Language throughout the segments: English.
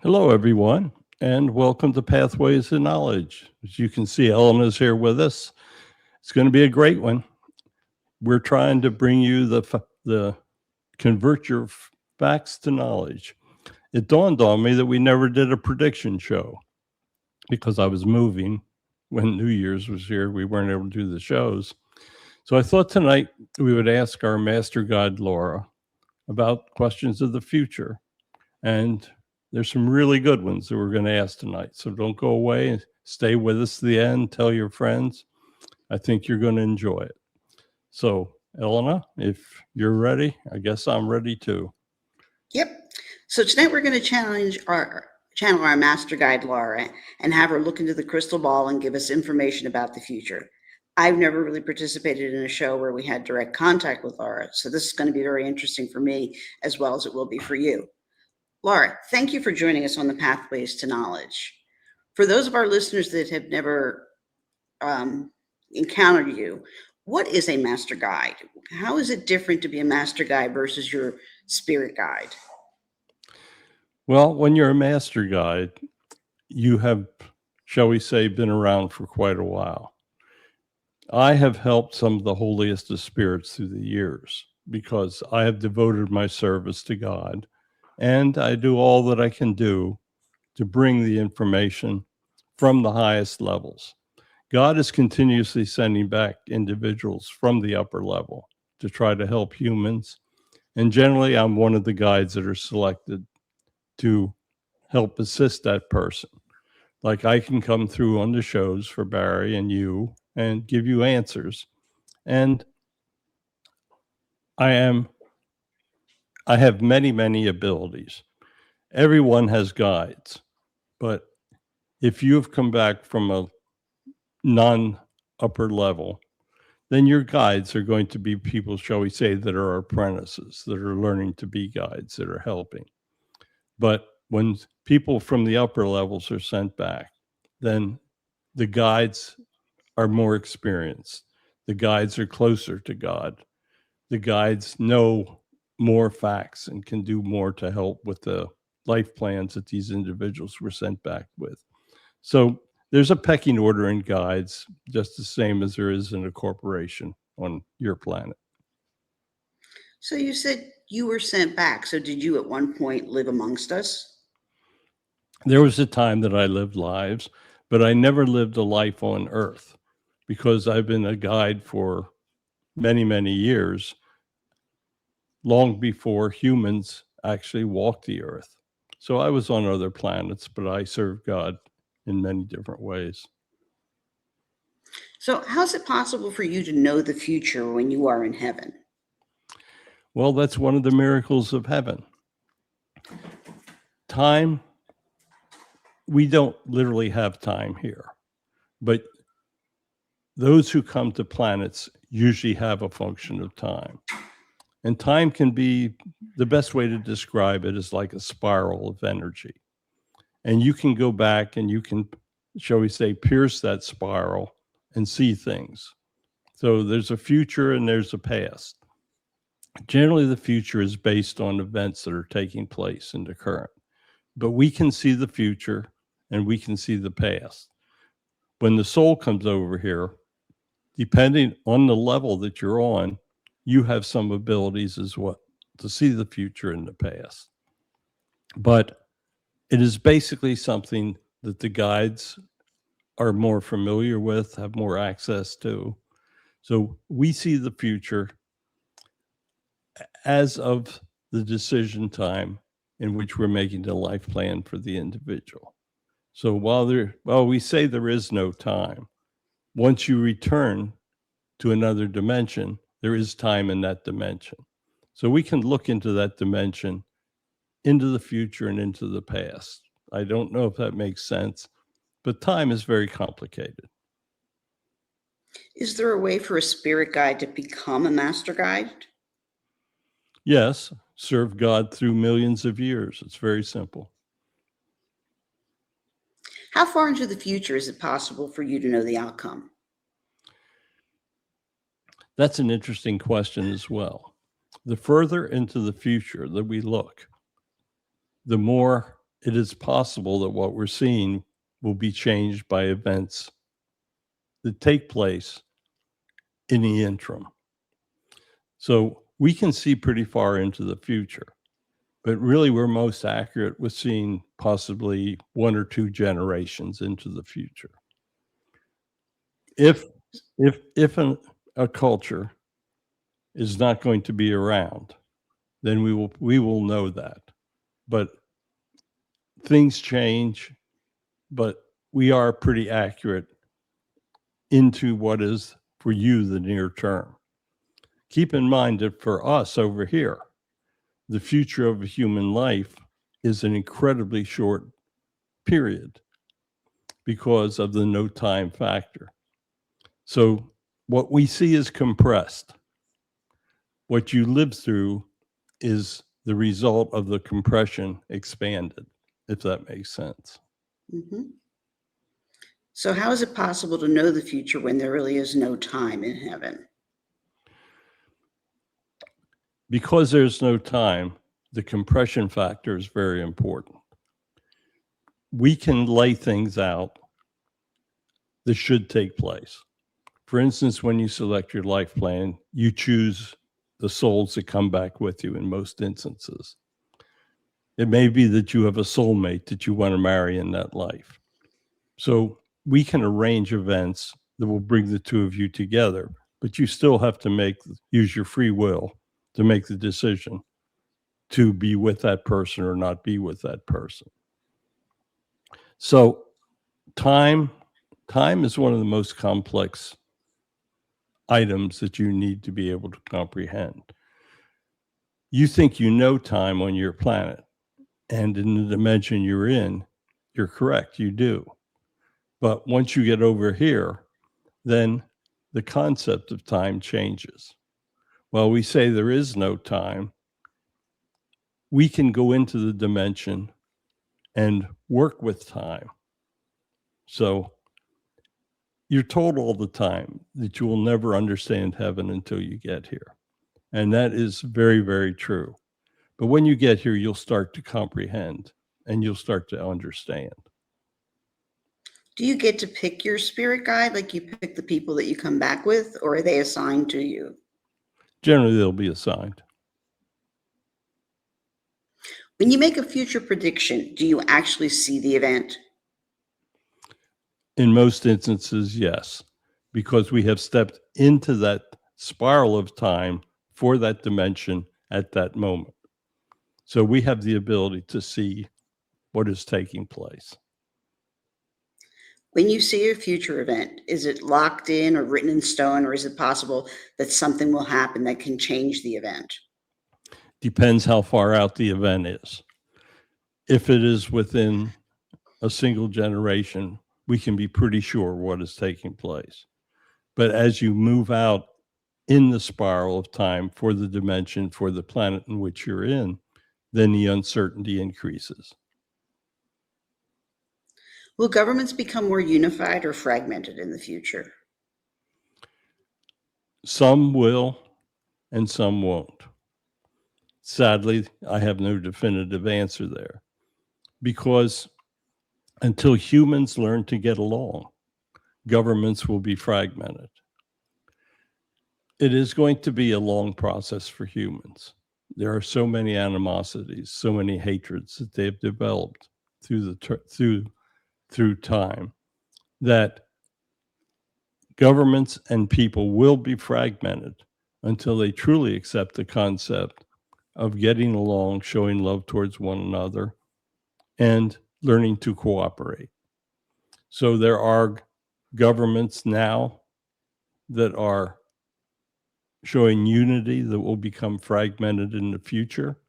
Hello, everyone, and welcome to Pathways to Knowledge. As you can see, Elena's here with us. It's going to be a great one. We're trying to bring you the convert your facts to knowledge. It dawned on me that we never did a prediction show because I was moving when New Year's was here. We weren't able to do the shows. So I thought tonight we would ask our master guide, Laura, about questions of the future. And there's some really good ones that we're going to ask tonight. So don't go away. Stay with us to the end. Tell your friends. I think you're going to enjoy it. So, Elena, if you're ready, I guess I'm ready too. Yep. So tonight we're going to channel our master guide Laura and have her look into the crystal ball and give us information about the future. I've never really participated in a show where we had direct contact with Laura, so this is going to be very interesting for me as well as it will be for you. Laura, thank you for joining us on the Pathways to Knowledge. For those of our listeners that have never encountered you, what is a master guide? How is it different to be a master guide versus your spirit guide? Well, when you're a master guide, you have, shall we say, been around for quite a while. I have helped some of the holiest of spirits through the years because I have devoted my service to God, and I do all that I can do to bring the information from the highest levels. God is continuously sending back individuals from the upper level to try to help humans. And generally, I'm one of the guides that are selected to help assist that person. Like I can come through on the shows for Barry and you and give you answers. And I have many, many abilities. Everyone has guides, but if you've come back from a non upper level, then your guides are going to be people, shall we say, that are apprentices, that are learning to be guides, that are helping. But when people from the upper levels are sent back, then the guides are more experienced. The guides are closer to God. The guides know more facts and can do more to help with the life plans that these individuals were sent back with. So there's a pecking order in guides, just the same as there is in a corporation on your planet. So you said you were sent back. So did you at one point live amongst us? There was a time that I lived lives, but I never lived a life on Earth because I've been a guide for many, many years, long before humans actually walked the Earth. So I was on other planets, but I served God in many different ways. So how's it possible for you to know the future when you are in heaven? Well, that's one of the miracles of heaven. Time, we don't literally have time here, but those who come to planets usually have a function of time. And time can be, the best way to describe it is like a spiral of energy. And you can go back and you can, shall we say, pierce that spiral and see things. So there's a future and there's a past. Generally, the future is based on events that are taking place in the current. But we can see the future and we can see the past. When the soul comes over here, depending on the level that you're on, you have some abilities as well to see the future and the past. But it is basically something that the guides are more familiar with, have more access to. So we see the future as of the decision time in which we're making the life plan for the individual. So while we say there is no time, once you return to another dimension, there is time in that dimension. So we can look into that dimension, into the future and into the past. I don't know if that makes sense, but time is very complicated. Is there a way for a spirit guide to become a master guide? Yes, serve God through millions of years. It's very simple. How far into the future is it possible for you to know the outcome? That's an interesting question as well. The further into the future that we look, the more it is possible that what we're seeing will be changed by events that take place in the interim. So we can see pretty far into the future, but really we're most accurate with seeing possibly 1 or 2 generations into the future. If a culture is not going to be around, then we will know that. But things change, but we are pretty accurate into what is for you the near term. Keep in mind that for us over here, the future of a human life is an incredibly short period because of the no time factor. So what we see is compressed. What you live through is the result of the compression expanded, if that makes sense. Mhm. So how is it possible to know the future when there really is no time in heaven? Because there's no time, the compression factor is very important. We can lay things out that should take place. For instance, when you select your life plan, you choose the souls that come back with you in most instances. It may be that you have a soulmate that you want to marry in that life. So we can arrange events that will bring the two of you together, but you still have to use your free will to make the decision to be with that person or not be with that person. So time is one of the most complex items that you need to be able to comprehend. You think you know time on your planet, and in the dimension you're in, you're correct, you do. But once you get over here, then the concept of time changes. Well, we say there is no time. We can go into the dimension and work with time. So you're told all the time that you will never understand heaven until you get here. And that is very, very true. But when you get here, you'll start to comprehend and you'll start to understand. Do you get to pick your spirit guide, like you pick the people that you come back with, or are they assigned to you? Generally, they'll be assigned. When you make a future prediction, do you actually see the event? In most instances, yes, because we have stepped into that spiral of time for that dimension at that moment. So we have the ability to see what is taking place. When you see a future event, is it locked in or written in stone, or is it possible that something will happen that can change the event? Depends how far out the event is. If it is within a single generation, we can be pretty sure what is taking place. But as you move out in the spiral of time for the dimension, for the planet in which you're in, then the uncertainty increases. Will governments become more unified or fragmented in the future? Some will and some won't. Sadly, I have no definitive answer there because until humans learn to get along, governments will be fragmented. It is going to be a long process for humans. There are so many animosities, so many hatreds that they've developed through time that governments and people will be fragmented until they truly accept the concept of getting along, showing love towards one another, and learning to cooperate. So there are governments now that are showing unity that will become fragmented in the future.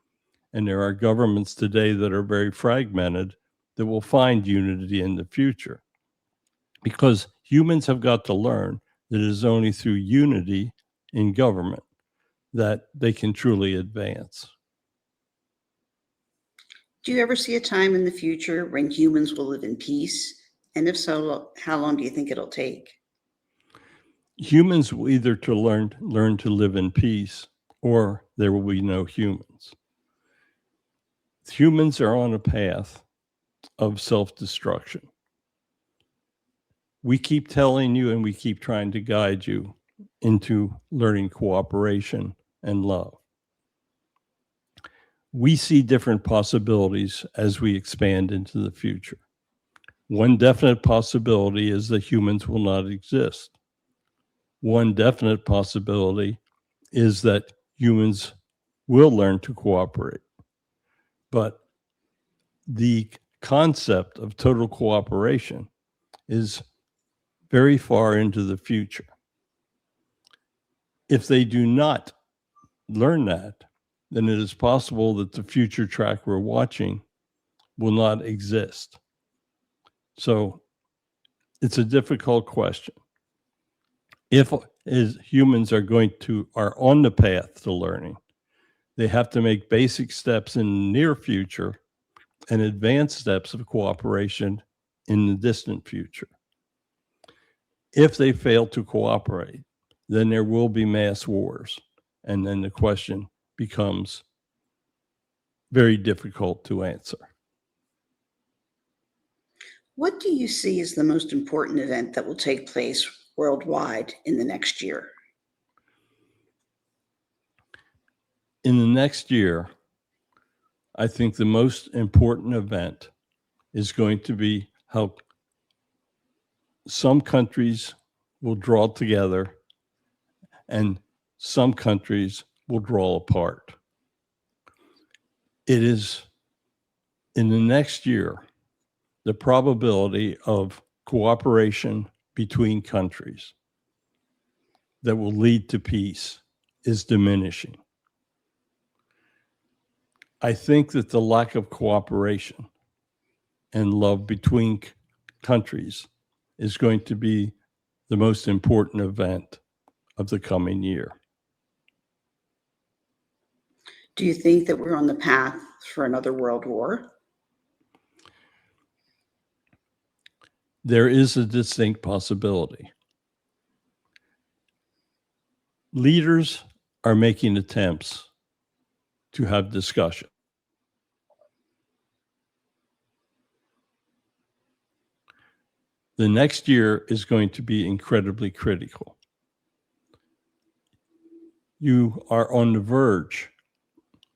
And there are governments today that are very fragmented that will find unity in the future. Because humans have got to learn that it is only through unity in government that they can truly advance. Do you ever see a time in the future when humans will live in peace? And if so, how long do you think it'll take? Humans will either learn to live in peace or there will be no humans. Humans are on a path of self-destruction. We keep telling you and we keep trying to guide you into learning cooperation and love. We see different possibilities as we expand into the future. One definite possibility is that humans will not exist. One definite possibility is that humans will learn to cooperate. But the concept of total cooperation is very far into the future. If they do not learn that, then it is possible that the future track we're watching will not exist. So it's a difficult question. If humans are on the path to learning, they have to make basic steps in the near future and advanced steps of cooperation in the distant future. If they fail to cooperate, then there will be mass wars. And then the question becomes very difficult to answer. What do you see as the most important event that will take place worldwide in the next year? In the next year, I think the most important event is going to be how some countries will draw together and some countries will draw apart. It is in the next year, the probability of cooperation between countries that will lead to peace is diminishing. I think that the lack of cooperation and love between countries is going to be the most important event of the coming year. Do you think that we're on the path for another world war? There is a distinct possibility. Leaders are making attempts to have discussion. The next year is going to be incredibly critical. You are on the verge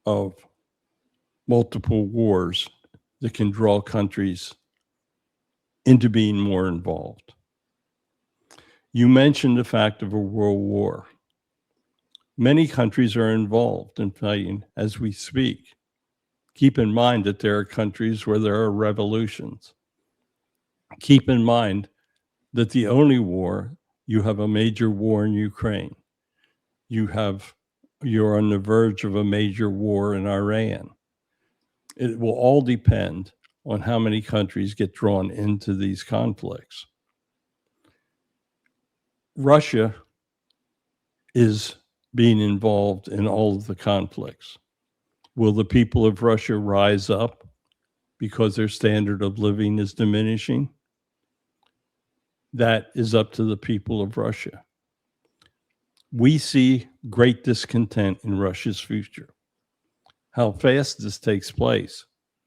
of multiple wars that can draw countries into being more involved. You mentioned the fact of a world war. Many countries are involved in fighting as we speak. Keep in mind that there are countries where there are revolutions. Keep in mind that the only war, you have a major war in Ukraine. You're on the verge of a major war in Iran. It will all depend on how many countries get drawn into these conflicts. Russia is being involved in all of the conflicts. Will the people of Russia rise up because their standard of living is diminishing? That is up to the people of Russia. We see great discontent in Russia's future. How fast this takes place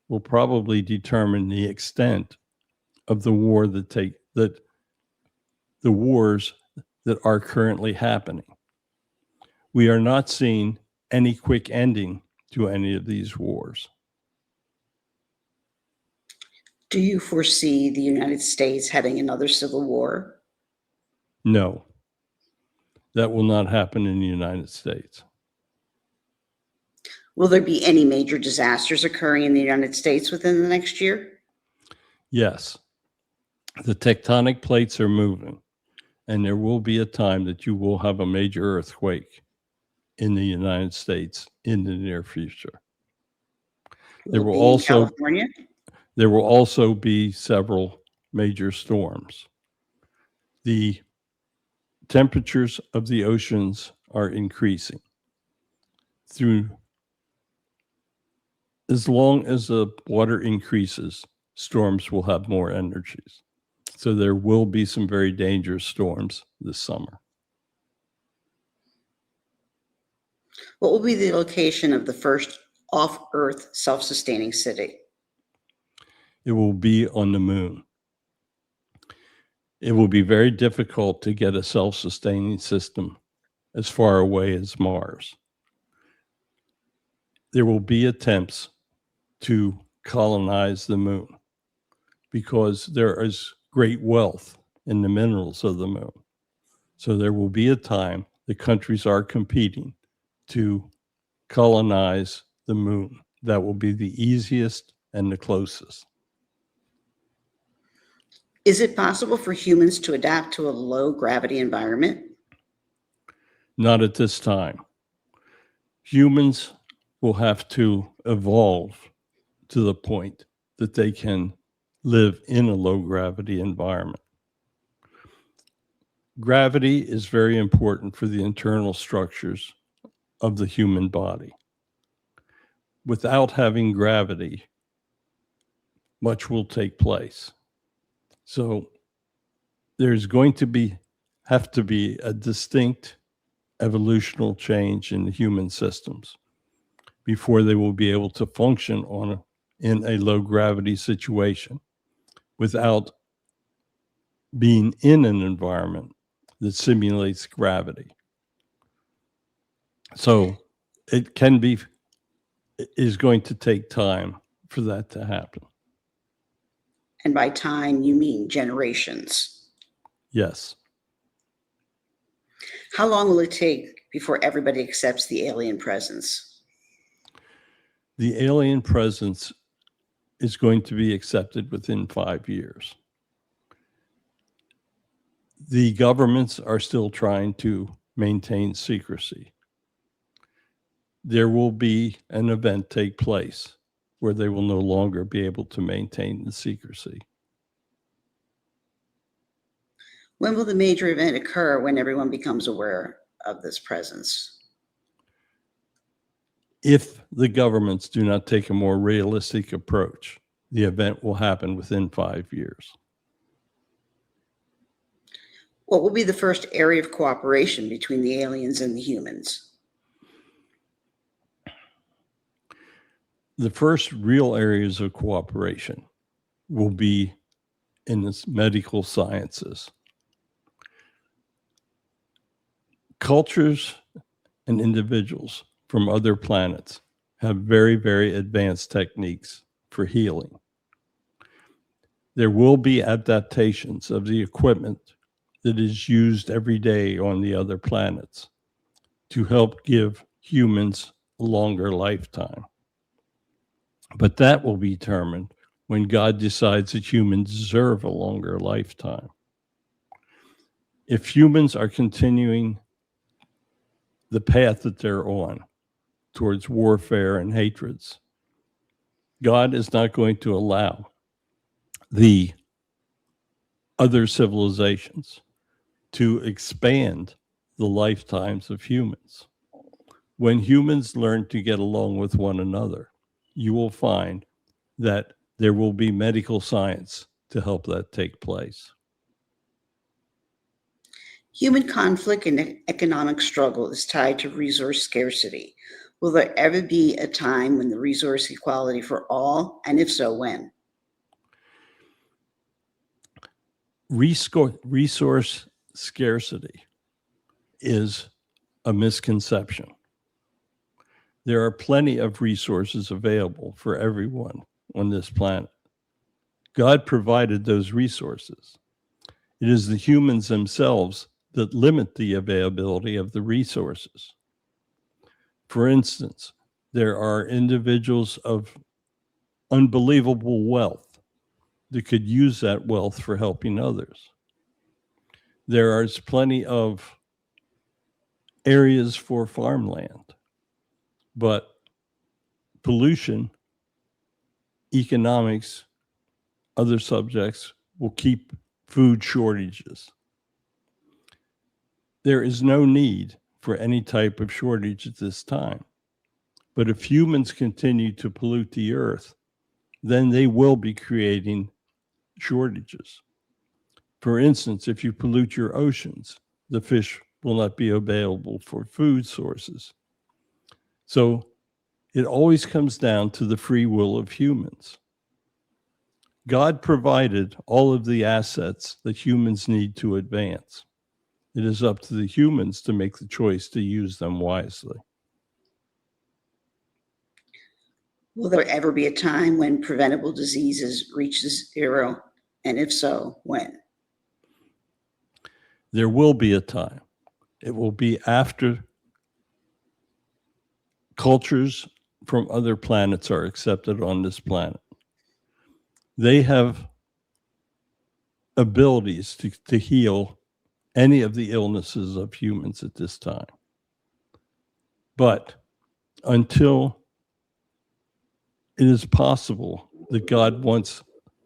will probably determine the extent of the war the wars that are currently happening. We are not seeing any quick ending to any of these wars. Do you foresee the United States having another civil war? No, that will not happen in the United States. Will there be any major disasters occurring in the United States within the next year? Yes, the tectonic plates are moving, and there will be a time that you will have a major earthquake in the United States in the near future. There will be in California? There will also be several major storms. The temperatures of the oceans are increasing. As long as the water increases, storms will have more energies. So there will be some very dangerous storms this summer. What will be the location of the first off-Earth self-sustaining city? it will be on the moon. It will be very difficult to get a self-sustaining system as far away as Mars. There will be attempts to colonize the moon because there is great wealth in the minerals of the moon. So there will be a time the countries are competing to colonize the moon. That will be the easiest and the closest. Is it possible for humans to adapt to a low gravity environment? Not at this time. Humans will have to evolve to the point that they can live in a low gravity environment. Gravity is very important for the internal structures of the human body. Without having gravity, much will take place. So there's going to have to be a distinct evolutional change in the human systems before they will be able to function in a low gravity situation without being in an environment that simulates gravity. So it is going to take time for that to happen. And by time, you mean generations. Yes. How long will it take before everybody accepts the alien presence? The alien presence is going to be accepted within 5 years. The governments are still trying to maintain secrecy. There will be an event take place where they will no longer be able to maintain the secrecy. When will the major event occur when everyone becomes aware of this presence? If the governments do not take a more realistic approach, the event will happen within 5 years. What will be the first area of cooperation between the aliens and the humans? The first real areas of cooperation will be in the medical sciences. Cultures and individuals from other planets have very, very advanced techniques for healing. There will be adaptations of the equipment that is used every day on the other planets to help give humans a longer lifetime. But that will be determined when God decides that humans deserve a longer lifetime. If humans are continuing the path that they're on towards warfare and hatreds, God is not going to allow the other civilizations to expand the lifetimes of humans. When humans learn to get along with one another, you will find that there will be medical science to help that take place. Human conflict and economic struggle is tied to resource scarcity. Will there ever be a time when the resource equality for all, and if so, when? Resource scarcity is a misconception. There are plenty of resources available for everyone on this planet. God provided those resources. It is the humans themselves that limit the availability of the resources. For instance, there are individuals of unbelievable wealth that could use that wealth for helping others. There is plenty of areas for farmland, but pollution, economics, other subjects will keep food shortages. There is no need for any type of shortage at this time. But if humans continue to pollute the earth, then they will be creating shortages. For instance, if you pollute your oceans, the fish will not be available for food sources. So it always comes down to the free will of humans. God provided all of the assets that humans need to advance. It is up to the humans to make the choice to use them wisely. Will there ever be a time when preventable diseases reach zero? And if so, when? There will be a time. It will be after cultures from other planets are accepted on this planet. They have abilities to heal any of the illnesses of humans at this time. But until it is possible that God wants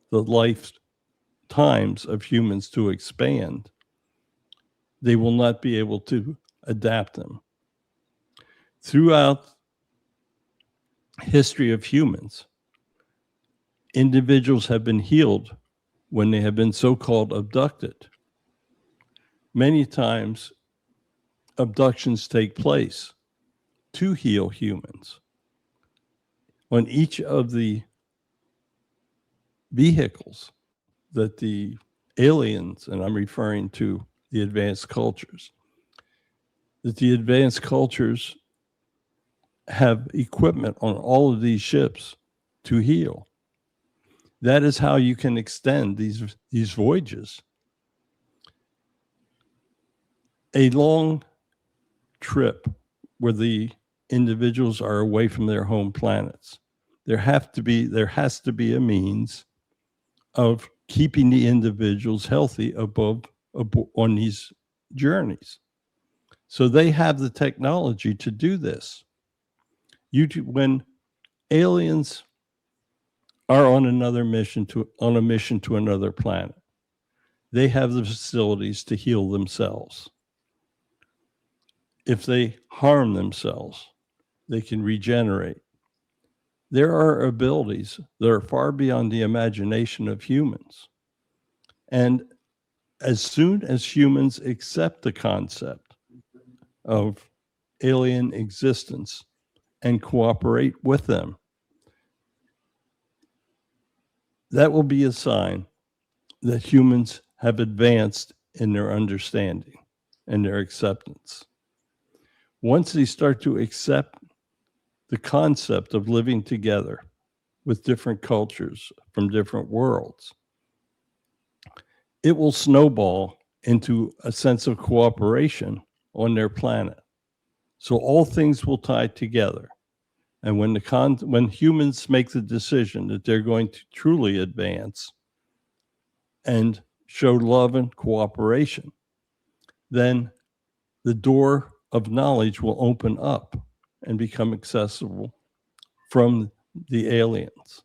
the lifetimes of humans to expand, they will not be able to adapt them. Throughout history of humans, individuals have been healed when they have been so-called abducted. Many times, abductions take place to heal humans. On each of the vehicles that the aliens, and I'm referring to the advanced cultures, that the advanced cultures have equipment on all of these ships to heal. That is how you can extend these voyages. A long trip where the individuals are away from their home planets, there has to be a means of keeping the individuals healthy on these journeys. So they have the technology to do this. When aliens are on a mission to another planet, they have the facilities to heal themselves. If they harm themselves, they can regenerate. There are abilities that are far beyond the imagination of humans. And as soon as humans accept the concept of alien existence and cooperate with them, that will be a sign that humans have advanced in their understanding and their acceptance. Once they start to accept the concept of living together with different cultures from different worlds, it will snowball into a sense of cooperation on their planet. So all things will tie together. And when humans make the decision that they're going to truly advance and show love and cooperation, then the door of knowledge will open up and become accessible from the aliens.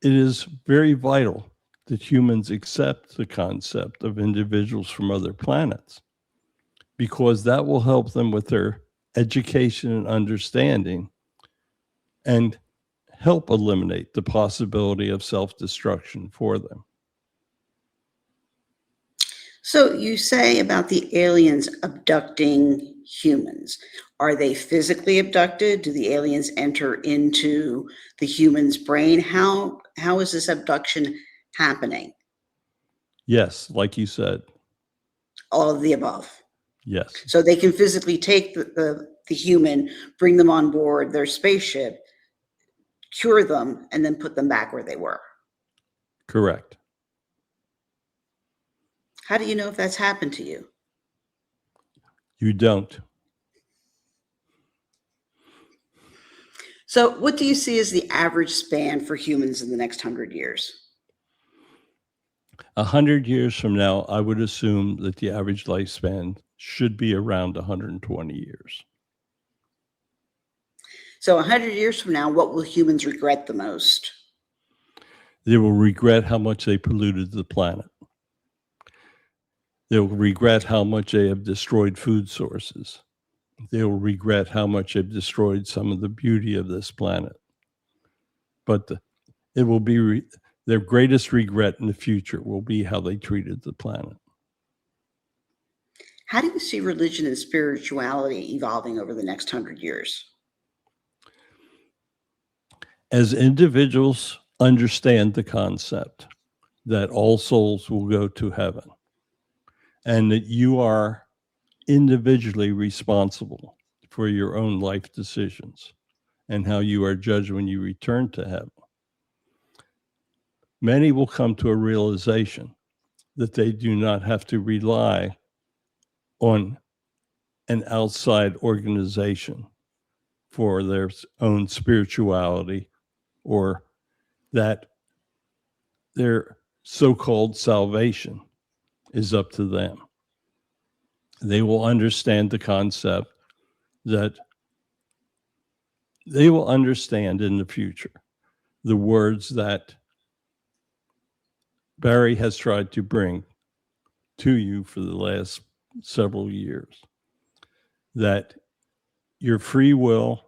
It is very vital that humans accept the concept of individuals from other planets, because that will help them with their education and understanding and help eliminate the possibility of self-destruction for them. So you say about the aliens abducting humans. Are they physically abducted? Do the aliens enter into the human's brain? How is this abduction happening? Yes, like you said. All of the above. Yes. So they can physically take the human, bring them on board their spaceship, cure them, and then put them back where they were. Correct. How do you know if that's happened to you? You don't. So what do you see as the average span for humans in the next 100 years? 100 years from now, I would assume that the average lifespan should be around 120 years. So 100 years from now, what will humans regret the most? They will regret how much they polluted the planet. They will regret how much they have destroyed food sources. They will regret how much they've destroyed some of the beauty of this planet. But it will be their greatest regret in the future will be how they treated the planet. How do you see religion and spirituality evolving over the next 100 years? As individuals understand the concept that all souls will go to heaven and that you are individually responsible for your own life decisions and how you are judged when you return to heaven, many will come to a realization that they do not have to rely on an outside organization for their own spirituality, or that their so-called salvation is up to them. They will understand the concept that they will understand in the future the words that Barry has tried to bring to you for the last several years, that your free will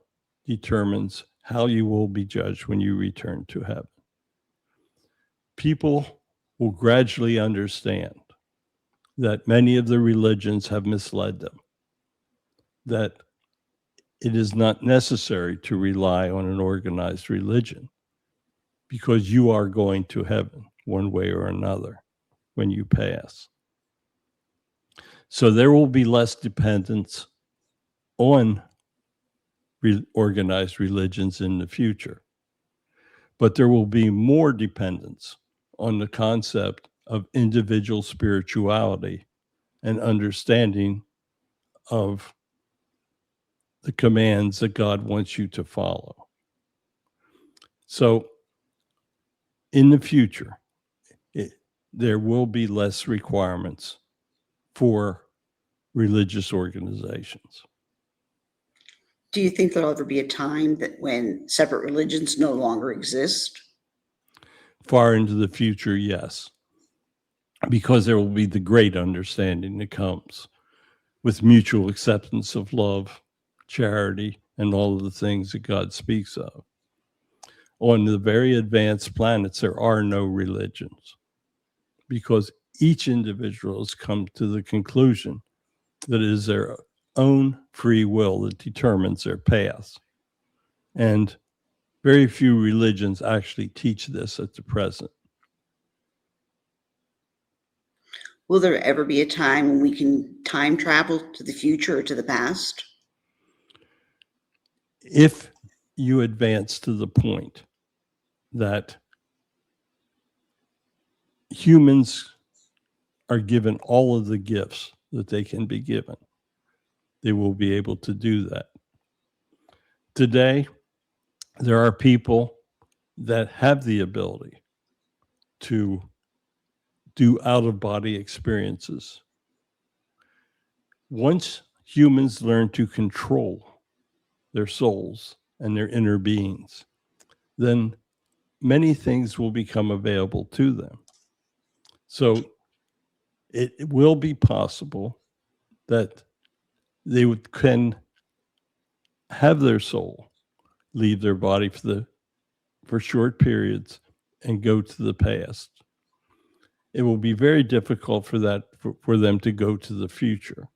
determines how you will be judged when you return to heaven. People will gradually understand that many of the religions have misled them, that it is not necessary to rely on an organized religion because you are going to heaven one way or another when you pass. So there will be less dependence on organized religions in the future, but there will be more dependence on the concept of individual spirituality and understanding of the commands that God wants you to follow. So in the future, there will be less requirements for religious organizations. Do you think there'll ever be a time that when separate religions no longer exist? Far into the future, yes, because there will be the great understanding that comes with mutual acceptance of love, charity, and all of the things that God speaks of. On the very advanced planets, there are no religions because each individual has come to the conclusion that it is their own free will that determines their path. And very few religions actually teach this at the present. Will there ever be a time when we can time travel to the future or to the past? If you advance to the point that humans are given all of the gifts that they can be given, they will be able to do that. Today, there are people that have the ability to do out-of-body experiences. Once humans learn to control their souls and their inner beings, then many things will become available to them. So it will be possible that they can have their soul leave their body for short periods and go to the past. It will be very difficult for them to go to the future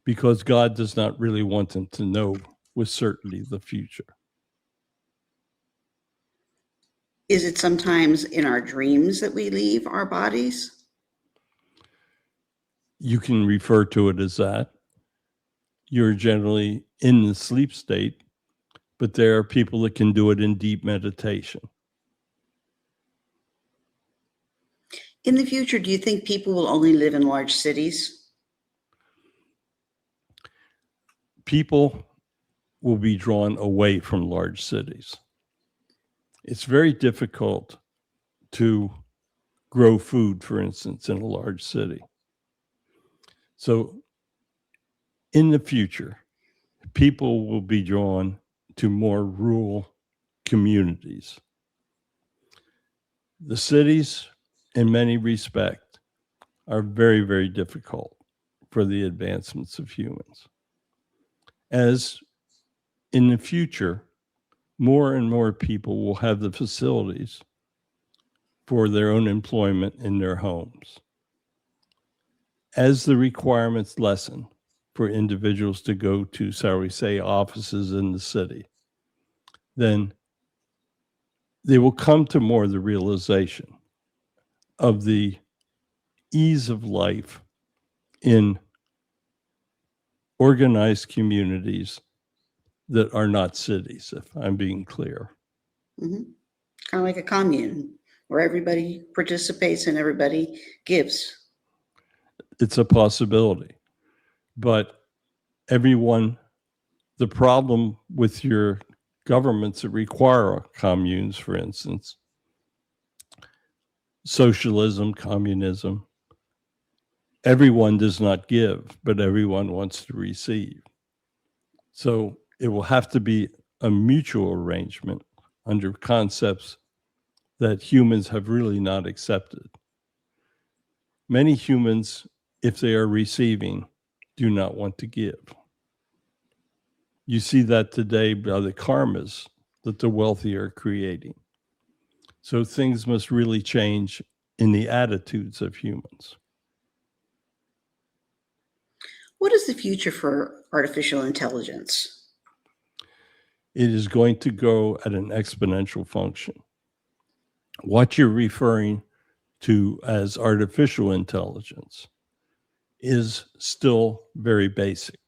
because God does not really want them to know with certainty the future. Is it sometimes in our dreams that we leave our bodies? You can refer to it as that. You're generally in the sleep state, but there are people that can do it in deep meditation. In the future, do you think people will only live in large cities? People will be drawn away from large cities. It's very difficult to grow food, for instance, in a large city. So in the future, people will be drawn to more rural communities. The cities, in many respects, are very, very difficult for the advancements of humans. As in the future, more and more people will have the facilities for their own employment in their homes. As the requirements lessen for individuals to go to, shall we say, offices in the city, then they will come to more the realization of the ease of life in organized communities that are not cities, if I'm being clear. Kind of like a commune where everybody participates and everybody gives. It's a possibility. But everyone, the problem with your governments that require communes, for instance, socialism, communism, everyone does not give, but everyone wants to receive. So it will have to be a mutual arrangement under concepts that humans have really not accepted. Many humans, if they are receiving, do not want to give. You see that today by the karmas that the wealthy are creating. So things must really change in the attitudes of humans. What is the future for artificial intelligence? It is going to go at an exponential function. What you're referring to as artificial intelligence is still very basic.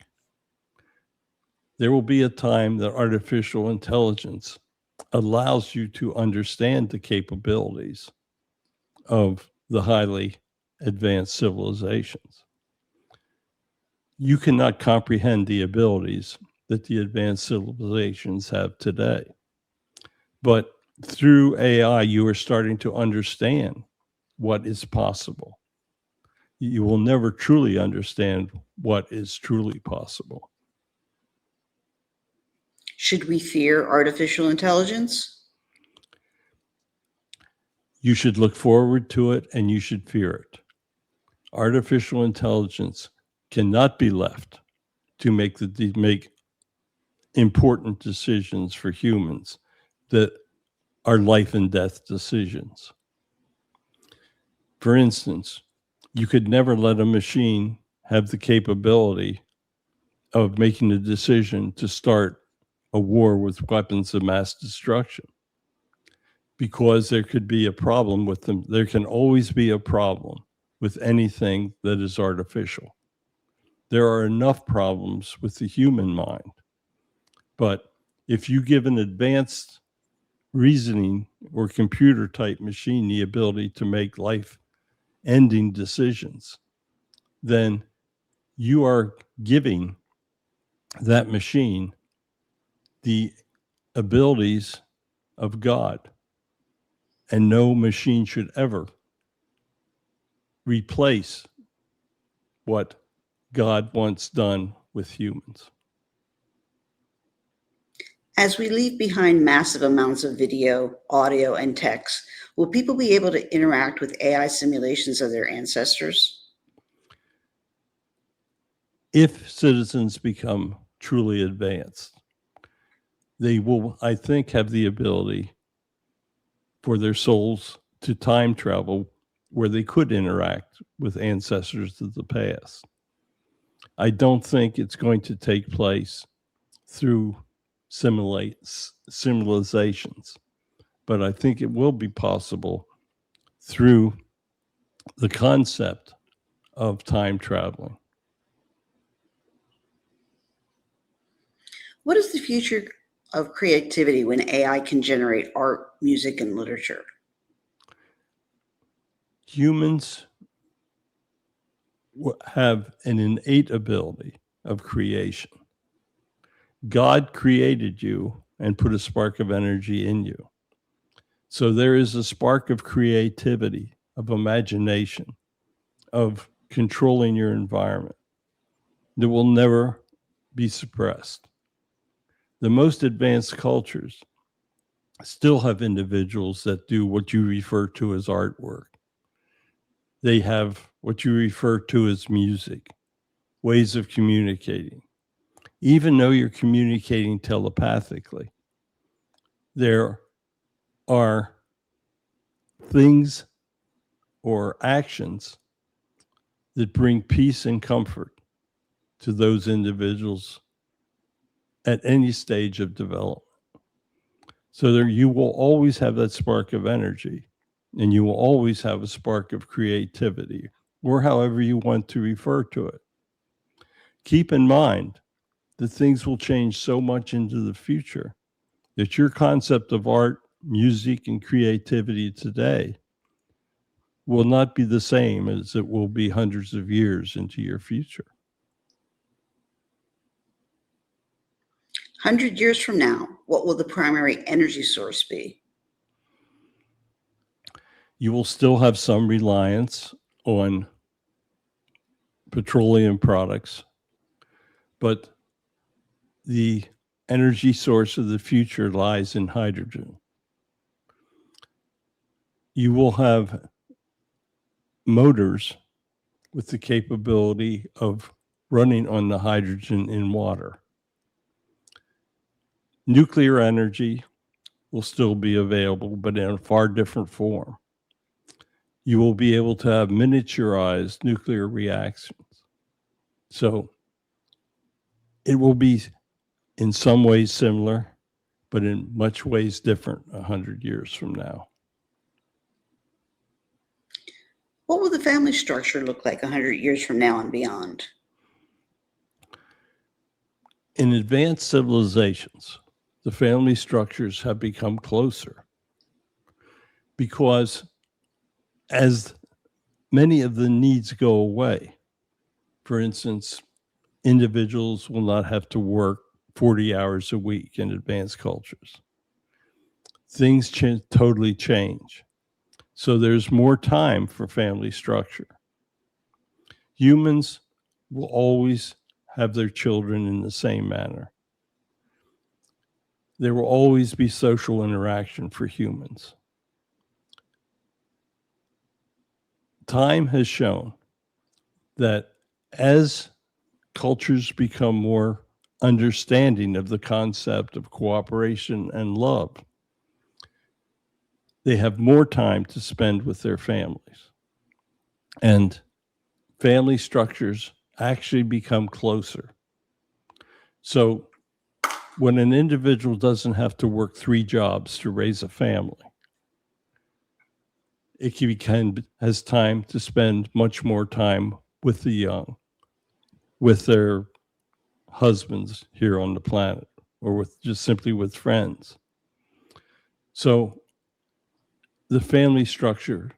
There will be a time that artificial intelligence allows you to understand the capabilities of the highly advanced civilizations. You cannot comprehend the abilities that the advanced civilizations have today. But through AI, you are starting to understand what is possible. You will never truly understand what is truly possible. Should we fear artificial intelligence? You should look forward to it and you should fear it. Artificial intelligence cannot be left to make important decisions for humans that are life and death decisions. For instance, you could never let a machine have the capability of making a decision to start a war with weapons of mass destruction, because there could be a problem with them. There can always be a problem with anything that is artificial. There are enough problems with the human mind. But if you give an advanced reasoning or computer type machine the ability to make life ending decisions, then you are giving that machine the abilities of God. And no machine should ever replace what God once done with humans. As we leave behind massive amounts of video, audio, and text, will people be able to interact with AI simulations of their ancestors? If citizens become truly advanced, they will, I think, have the ability for their souls to time travel where they could interact with ancestors of the past. I don't think it's going to take place through civilizations, but I think it will be possible through the concept of time traveling. What is the future of creativity when AI can generate art, music, and literature? Humans have an innate ability of creation. God created you and put a spark of energy in you. So there is a spark of creativity, of imagination, of controlling your environment that will never be suppressed. The most advanced cultures still have individuals that do what you refer to as artwork. They have what you refer to as music, ways of communicating. Even though you're communicating telepathically, there are things or actions that bring peace and comfort to those individuals at any stage of development. So there, you will always have that spark of energy, and you will always have a spark of creativity, or however you want to refer to it. Keep in mind that things will change so much into the future that your concept of art, music, and creativity today will not be the same as it will be hundreds of years into your future. 100 years from now, what will the primary energy source be? You will still have some reliance on petroleum products, but the energy source of the future lies in hydrogen. You will have motors with the capability of running on the hydrogen in water. Nuclear energy will still be available, but in a far different form. You will be able to have miniaturized nuclear reactions. So it will be in some ways similar, but in much ways different 100 years from now. What will the family structure look like 100 years from now and beyond? In advanced civilizations, the family structures have become closer because as many of the needs go away, for instance, individuals will not have to work 40 hours a week in advanced cultures. Things totally change. So there's more time for family structure. Humans will always have their children in the same manner. There will always be social interaction for humans. Time has shown that as cultures become more understanding of the concept of cooperation and love, they have more time to spend with their families. And family structures actually become closer. So when an individual doesn't have to work 3 jobs to raise a family, it has time to spend much more time with the young, with their husbands here on the planet, or with just simply with friends. So the family structure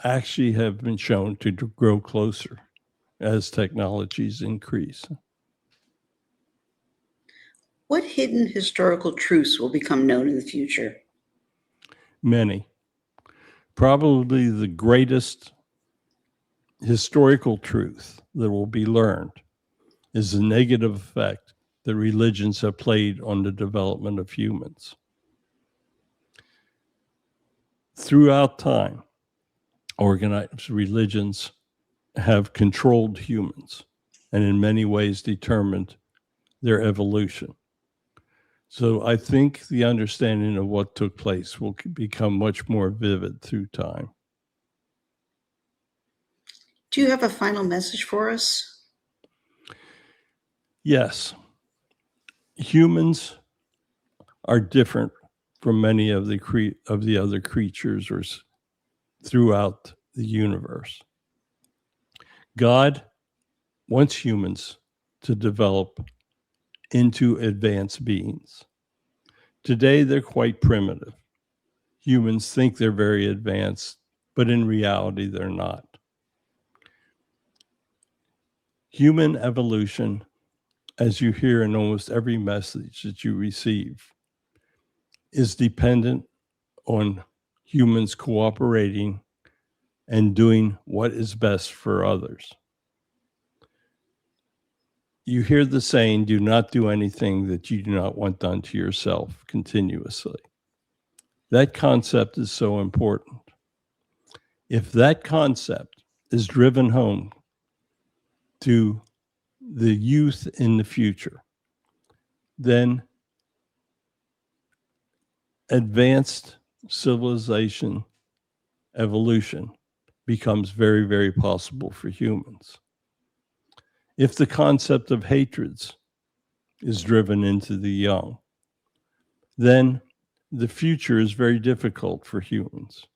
actually have been shown to grow closer as technologies increase. What hidden historical truths will become known in the future? Many. Probably the greatest historical truth that will be learned is the negative effect that religions have played on the development of humans. Throughout time, organized religions have controlled humans and in many ways determined their evolution. So I think the understanding of what took place will become much more vivid through time. Do you have a final message for us? Yes, humans are different from many of the other creatures throughout the universe. God wants humans to develop into advanced beings. Today, they're quite primitive. Humans think they're very advanced, but in reality, they're not. Human evolution, as you hear in almost every message that you receive, is dependent on humans cooperating and doing what is best for others. You hear the saying, do not do anything that you do not want done to yourself continuously. That concept is so important. If that concept is driven home to the youth in the future, then advanced civilization evolution becomes very, very possible for humans. If the concept of hatreds is driven into the young, then the future is very difficult for humans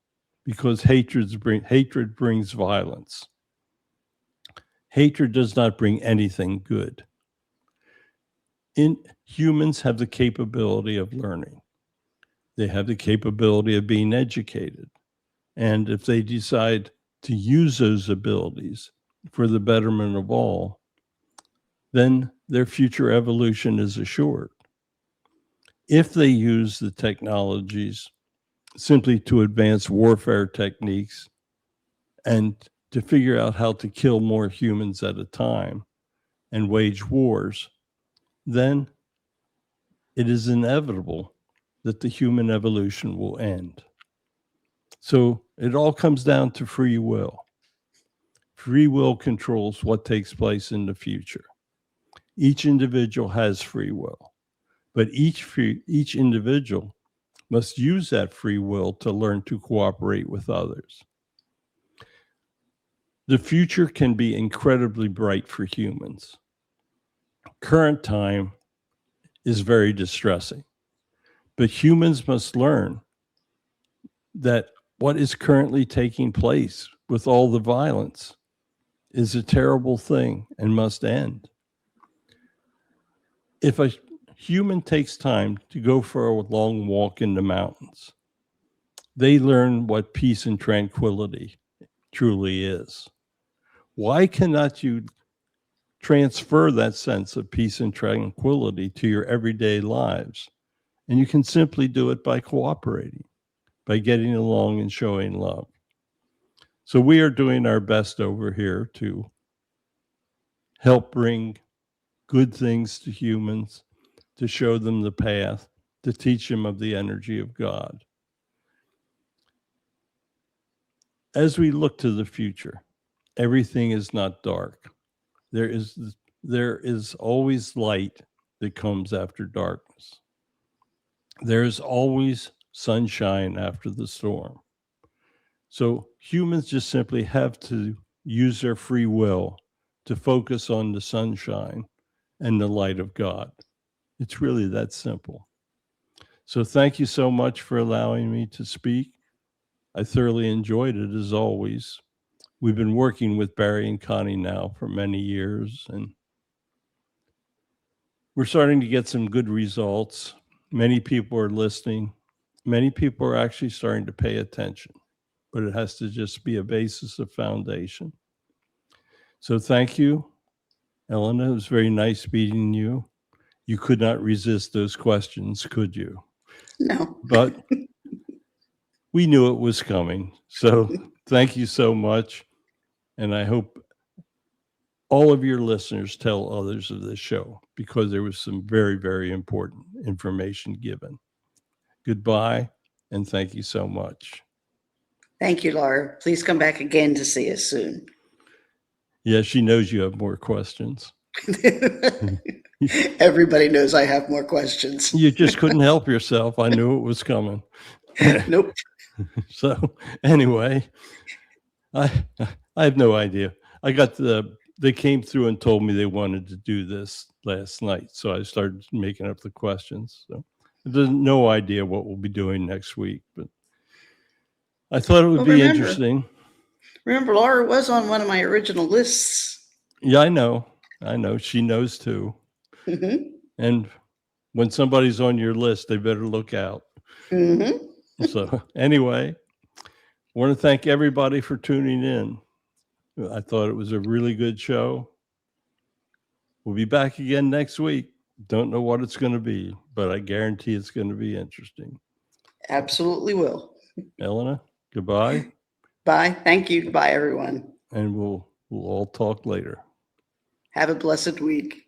because hatred brings violence. Hatred does not bring anything good. Humans have the capability of learning. They have the capability of being educated. And if they decide to use those abilities for the betterment of all, then their future evolution is assured. If they use the technologies simply to advance warfare techniques and to figure out how to kill more humans at a time and wage wars, then it is inevitable that the human evolution will end. So it all comes down to free will. Free will controls what takes place in the future. Each individual has free will, but each individual must use that free will to learn to cooperate with others. The future can be incredibly bright for humans. Current time is very distressing, but humans must learn that what is currently taking place with all the violence is a terrible thing and must end. If a human takes time to go for a long walk in the mountains, they learn what peace and tranquility truly is. Why cannot you transfer that sense of peace and tranquility to your everyday lives? And you can simply do it by cooperating, by getting along and showing love. So we are doing our best over here to help bring good things to humans, to show them the path, to teach them of the energy of God. As we look to the future, everything is not dark. There is always light that comes after darkness. There is always sunshine after the storm. So humans just simply have to use their free will to focus on the sunshine and the light of God. It's really that simple. So thank you so much for allowing me to speak. I thoroughly enjoyed it as always. We've been working with Barry and Connie now for many years, and we're starting to get some good results. Many people are listening. Many people are actually starting to pay attention, but it has to just be a basis of foundation. So thank you, Elena. It was very nice meeting you. You could not resist those questions, could you? No. But we knew it was coming. So thank you so much. And I hope all of your listeners tell others of this show because there was some very, very important information given. Goodbye, and thank you so much. Thank you, Laura. Please come back again to see us soon. Yeah, she knows you have more questions. Everybody knows I have more questions. You just couldn't help yourself. I knew it was coming. Nope. So anyway, I have no idea. They came through and told me they wanted to do this last night. So I started making up the questions. So there's no idea what we'll be doing next week, but I thought it would be interesting. Remember, Laura was on one of my original lists. Yeah, I know. She knows too. Mm-hmm. And when somebody's on your list, they better look out. Mm-hmm. So anyway, I want to thank everybody for tuning in. I thought it was a really good show. We'll be back again next week. Don't know what it's going to be, but I guarantee it's going to be interesting. Absolutely will. Elena, goodbye. Bye. Thank you. Bye, everyone. And we'll all talk later. Have a blessed week.